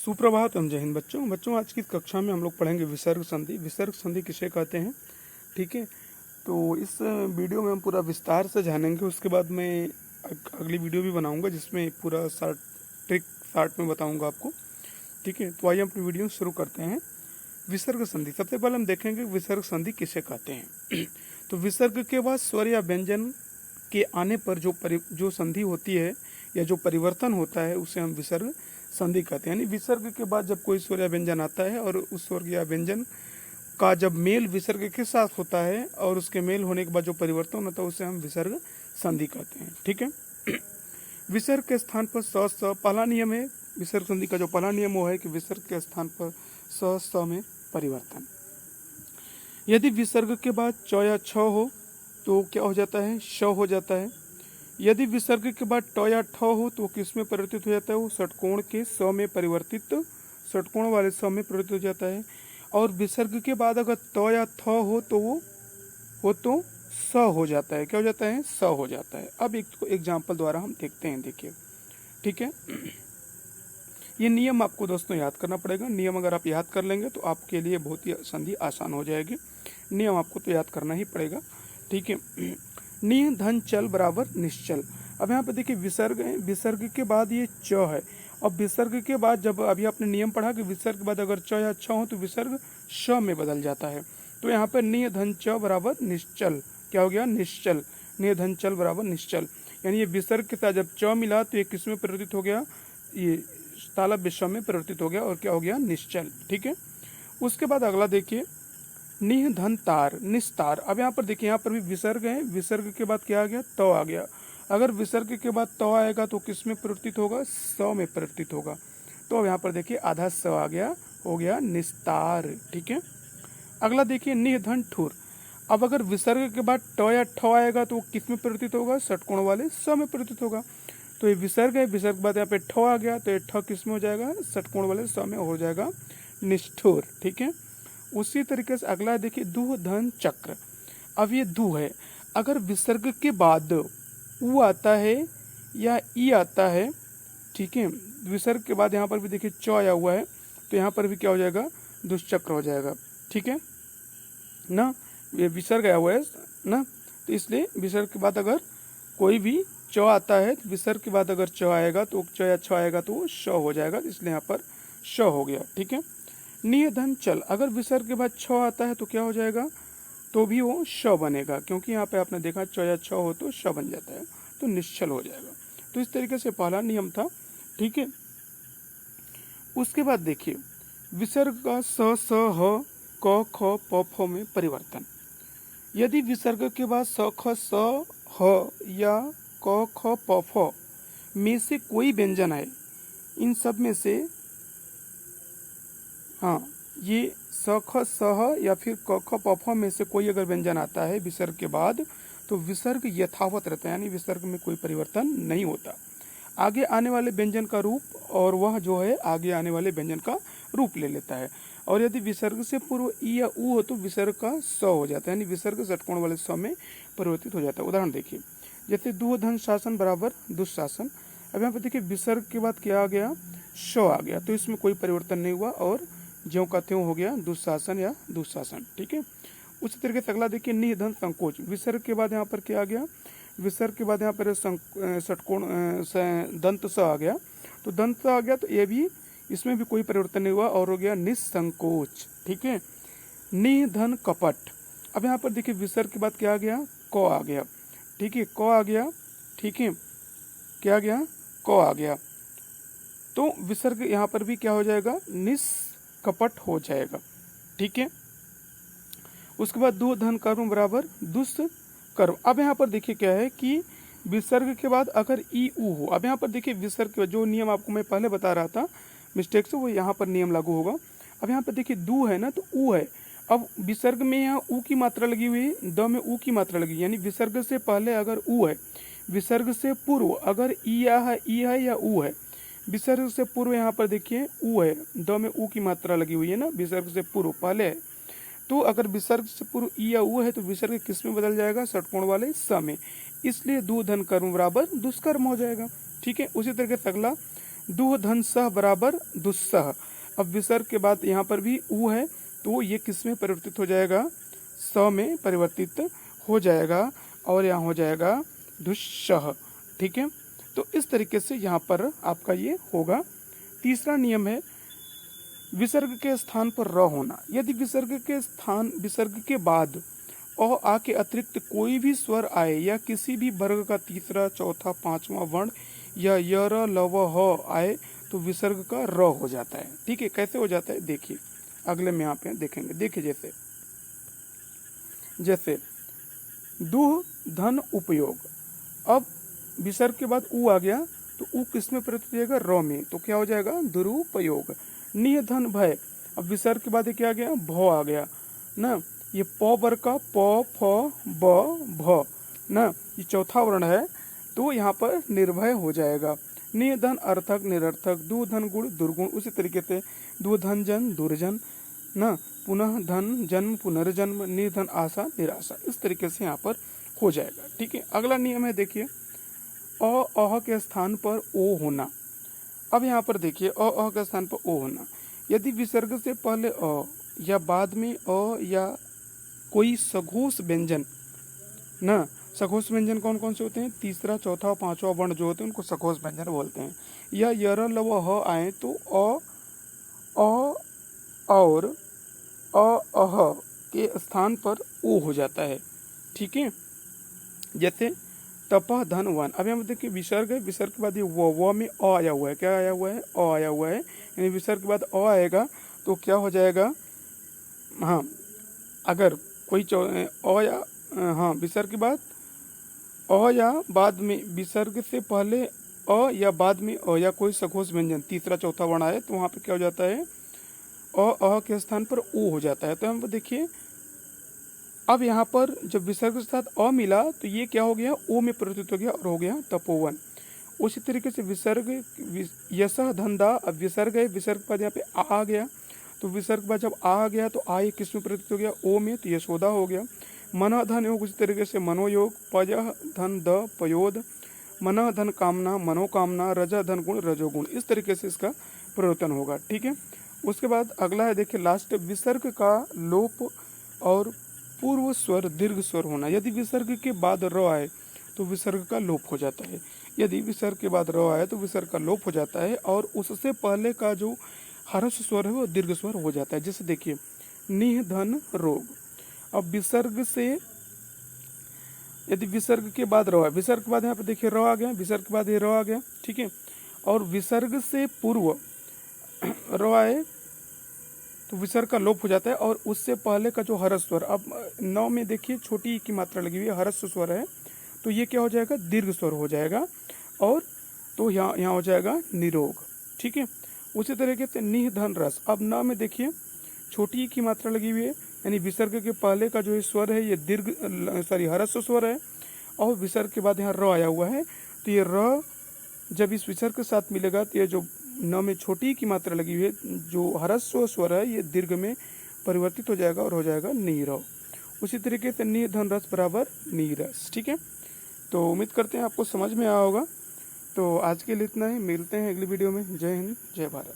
सुप्रभात एवं जय हिंद बच्चों आज की कक्षा में हम लोग पढ़ेंगे विसर्ग संधि। विसर्ग संधि किसे कहते हैं, ठीक है। तो इस वीडियो में हम पूरा विस्तार से जानेंगे। उसके बाद मैं अगली वीडियो भी बनाऊंगा जिसमें पूरा शार्ट में बताऊंगा आपको, ठीक है। तो आइए अपनी वीडियो शुरू करते हैं। विसर्ग संधि, सबसे पहले हम देखेंगे विसर्ग संधि किसे कहते हैं। तो विसर्ग के बाद स्वर या व्यंजन के आने पर जो संधि होती है या जो परिवर्तन होता है उसे हम विसर्ग संधि कहते हैं। यानी विसर्ग के बाद जब कोई स्वर या व्यंजन आता है और उस स्वर या व्यंजन का जब मेल विसर्ग के साथ होता है और उसके मेल होने के बाद जो परिवर्तन होता है उसे हम विसर्ग संधि कहते हैं, ठीक है। विसर्ग के स्थान पर स पहला नियम है। विसर्ग संधि का जो पहला नियम वो है कि विसर्ग के स्थान पर स में परिवर्तन। यदि विसर्ग के बाद च या छ हो तो क्या हो जाता है, श हो जाता है। यदि विसर्ग के बाद ट या ठ हो तो किस में परिवर्तित हो जाता है, वो षटकोण के स में परिवर्तित, षटकोण वाले स में परिवर्तित हो जाता है। और विसर्ग के बाद अगर त या थ हो तो वो तो स हो जाता है। क्या हो जाता है, स हो जाता है। अब एक एग्जाम्पल द्वारा हम देखते हैं, देखिए, ठीक है। ये नियम आपको दोस्तों याद करना पड़ेगा। नियम अगर आप याद कर लेंगे तो आपके लिए बहुत ही संधि आसान हो जाएगी। नियम आपको तो याद करना ही पड़ेगा, ठीक है। नि धन चल बराबर निश्चल। अब यहाँ पे देखिए विसर्ग है, विसर्ग के बाद ये च है। अब विसर्ग के बाद जब अभी आपने नियम पढ़ा कि विसर्ग के बाद अगर च या छ हो तो विसर्ग श में बदल जाता है। तो यहाँ पे नि धन च बराबर निश्चल, क्या हो गया, निश्चल। नि धन चल बराबर निश्चल, यानी ये विसर्ग के साथ जब च मिला तो ये किस में परिवर्तित हो गया, ये तालब विश्व में परिवर्तित हो गया और क्या हो गया, निश्चल, ठीक है। उसके बाद अगला देखिए निह धन तार, निस्तार। अब यहाँ पर देखिए, यहाँ पर भी विसर्ग है, विसर्ग के बाद क्या आ गया, तो आ गया। अगर विसर्ग के बाद तो आएगा तो किस में परिवर्तित होगा, स में परिवर्तित होगा। तो अब यहाँ पर देखिए आधा स आ गया, हो गया निस्तार, ठीक है। अगला देखिए निह धन ठुर। अब अगर विसर्ग के बाद ट या ठ आएगा तो किस में परिवर्तित होगा, षटकोण वाले स में परिवर्तित होगा। तो ये विसर्ग है, विसर्ग के बाद यहाँ पे ठ आ गया तो ये ठ किस में हो जाएगा, षटकोण वाले स में हो जाएगा निष्ठुर, ठीक है। उसी तरीके से अगला देखिए दु धन चक्र। अब ये दु है, अगर विसर्ग के बाद उ आता है या ई आता है, ठीक है। विसर्ग के बाद यहाँ पर भी देखिए च आया हुआ है तो यहाँ पर भी क्या हो जाएगा, दुष्चक्र हो जाएगा, ठीक है ना। ये विसर्ग आया हुआ है ना, तो इसलिए विसर्ग के बाद अगर कोई भी च आता है, विसर्ग के बाद अगर च आएगा तो च या छ आएगा तो श हो जाएगा, इसलिए यहाँ पर श हो गया, ठीक है। निय धन चल, अगर विसर्ग के बाद छ आता है तो क्या हो जाएगा, तो भी वो श बनेगा, क्योंकि यहाँ पे आपने देखा च या छ हो तो श बन जाता है, तो निश्चल हो जाएगा। तो इस तरीके से पहला नियम था, ठीक है। उसके बाद देखिए विसर्ग का स ह क ख प फ में परिवर्तन। यदि विसर्ग के बाद स ख स ह या क ख प फ में से कोई व्यंजन है, इन सब में से, हाँ, ये स ख स ह या फिर क ख प फ में से कोई अगर व्यंजन आता है विसर्ग के बाद तो विसर्ग यथावत रहता है, यानी विसर्ग में कोई परिवर्तन नहीं होता। आगे आने वाले व्यंजन का रूप, और वह जो है आगे आने वाले व्यंजन का रूप ले लेता है। और यदि विसर्ग से पूर्व ई या उ हो तो विसर्ग का स हो जाता है, यानी विसर्ग षटकोण वाले स में परिवर्तित हो जाता है। उदाहरण देखिए, जैसे दु धन शासन बराबर दुशासन। अब यहाँ पर देखिए विसर्ग के बाद क्या आ गया, श आ गया, तो इसमें कोई परिवर्तन नहीं हुआ और ज्यों का त्यों हो गया दुशासन या दुशासन, ठीक है। उसी तरीके से अगला देखिए निह धन संकोच। विसर्ग के बाद यहाँ पर क्या आ गया, विसर्ग के बाद यहाँ पर षटकोण दंत स आ गया, तो दंत स आ गया तो ये भी, इसमें भी कोई परिवर्तन नहीं हुआ और हो गया निसंकोच, ठीक है। निह धन कपट। अब यहाँ पर देखिए विसर्ग के बाद क्या आ गया, क आ गया, ठीक है, क आ गया, ठीक है, क्या आ गया, क आ गया, तो विसर्ग यहाँ पर भी क्या हो जाएगा, निष्कपट हो जाएगा, ठीक है। उसके बाद दु धन कर्म बराबर दुष्कर्म। अब यहाँ पर देखिए क्या है कि विसर्ग के बाद अगर ई उ हो, अब यहाँ पर देखिए विसर्ग के जो नियम आपको मैं पहले बता रहा था मिस्टेक से, वो यहाँ पर नियम लागू होगा। अब यहाँ पर देखिए दु है ना, तो उ है। अब विसर्ग में यहाँ उ की मात्रा लगी हुई है, द में उ की मात्रा लगी, यानी विसर्ग से पहले अगर उ है, विसर्ग से पूर्व अगर ई है या उ है, विसर्ग से पूर्व यहाँ पर देखिए उ है, द में उ की मात्रा लगी हुई है ना, विसर्ग से पूर्व पहले है, तो अगर विसर्ग से पूर्व ई या उ है तो विसर्ग किस में बदल जाएगा, षटकोण वाले स में, इसलिए दु धन कर्म बराबर दुष्कर्म हो जाएगा, ठीक है। उसी तरीके से अगला दुह धन सह बराबर दुस्सह। अब विसर्ग के बाद यहाँ पर भी ऊ है, तो ये किस में परिवर्तित हो जाएगा, स में परिवर्तित हो जाएगा और यहाँ हो जाएगा दुस्सह। ठीक है, तो इस तरीके से यहाँ पर आपका ये होगा। तीसरा नियम है विसर्ग के स्थान पर र होना। यदि विसर्ग के बाद अ आ के अतिरिक्त कोई भी स्वर आए या किसी भी वर्ग का तीसरा, चौथा, पांचवा वर्ण या य र ल व ह आए तो विसर्ग का र हो जाता है। ठीक है, कैसे हो जाता है देखिए, अगले में यहाँ पे देखेंगे। देखिए जैसे दुह धन उपयोग, अब विसर्ग के बाद ऊ आ गया तो ऊ किस में परिवर्तित हो जाएगा, र में, तो क्या हो जाएगा दुरुपयोग। निह धन भय, अब विसर्ग के बाद क्या आ गया, भ आ गया ना, ये प वर्ग का प फ ब भ ना, ये चौथा वर्ण है तो यहाँ पर निर्भय हो जाएगा। निह धन अर्थक निरर्थक, दु धन गुण दुर्गुण, उसी तरीके से दु धन जन दुर्जन ना, पुनः धन जन्म पुनर्जन्म, निर्धन आशा निराशा, इस तरीके से यहाँ पर हो जाएगा। ठीक है, अगला नियम है देखिए अह के स्थान पर ओ होना। अब यहाँ पर देखिए अह के स्थान पर ओ होना, यदि विसर्ग से पहले अ या बाद में अ या कोई सघोष व्यंजन ना, सघोष व्यंजन कौन कौन से होते हैं, तीसरा, चौथा और पांचवा वर्ण जो होते हैं उनको सघोष व्यंजन बोलते हैं, या य र ल व ह आए तो अ और अह के स्थान पर ओ हो जाता है। ठीक है, जैसे तपह धन वन। अब यहाँ देखिए विसर्ग है, विसर्ग के बाद ये व में अ आया हुआ है, क्या आया हुआ है, अ आया हुआ है, यानी विसर्ग के बाद अ आएगा तो क्या हो जाएगा, हाँ अगर कोई अ या हाँ विसर्ग के बाद अ या बाद में, विसर्ग से पहले अ या बाद में अ या कोई सघोष व्यंजन तीसरा चौथा वर्ण आए तो वहाँ पे क्या हो जाता है, अ के स्थान पर ओ हो जाता है। तो हम देखिए अब यहाँ पर जब विसर्ग के साथ अ मिला तो ये क्या हो गया, ओ में परिवर्तित हो गया और हो गया तपोवन। उसी तरीके से विसर्ग यशः धंधा, अब विसर्ग है, विसर्ग के बाद यहाँ पे आ गया तो विसर्ग के बाद जब आ गया तो आ किस में परिवर्तित हो गया, ओ में, तो यशोदा हो गया। मन धन योग, उसी तरीके से मनोयोग, पजह धन द पयोद, मन धन कामना मनोकामना, रज धन गुण रजोगुण, इस तरीके से इसका परिवर्तन होगा। ठीक है, उसके बाद अगला है देखिए लास्ट, विसर्ग का लोप और पूर्व स्वर दीर्घ स्वर होना। यदि विसर्ग के बाद र आए तो विसर्ग का लोप हो जाता है, यदि विसर्ग के बाद र आए तो विसर्ग का लोप हो जाता है और उससे पहले का जो हर्ष स्वर है वो दीर्घ स्वर हो जाता है। जैसे देखिए निह धन रोग, अब विसर्ग से यदि विसर्ग के बाद र है, विसर्ग के बाद यहाँ पे देखिए र आ गया, विसर्ग के बाद ये र आ गया। ठीक है, और विसर्ग से पूर्व र आए तो विसर्ग का लोप हो जाता है और उससे पहले का जो हर्ष स्वर, अब नौ में देखिए छोटी की मात्रा लगी हुई है, हर्ष स्वर है तो ये क्या हो जाएगा, दीर्घ स्वर हो जाएगा और तो यहाँ हो जाएगा निरोग। ठीक है, उसी तरीके से निह धन रस, अब न में देखिए छोटी की मात्रा लगी हुई है, यानी विसर्ग के पहले का जो स्वर है ये हर्ष स्वर है और विसर्ग के बाद यहाँ र आया हुआ है तो ये र जब इस विसर्ग के साथ मिलेगा तो ये जो न में छोटी की मात्रा लगी हुई है जो हर्स्व स्वर है ये दीर्घ में परिवर्तित हो जाएगा और हो जाएगा नीरव। उसी तरीके से नि धन रस बराबर नीरस। ठीक है, तो उम्मीद करते हैं आपको समझ में आया होगा। तो आज के लिए इतना ही, मिलते हैं अगली वीडियो में। जय हिंद, जय भारत।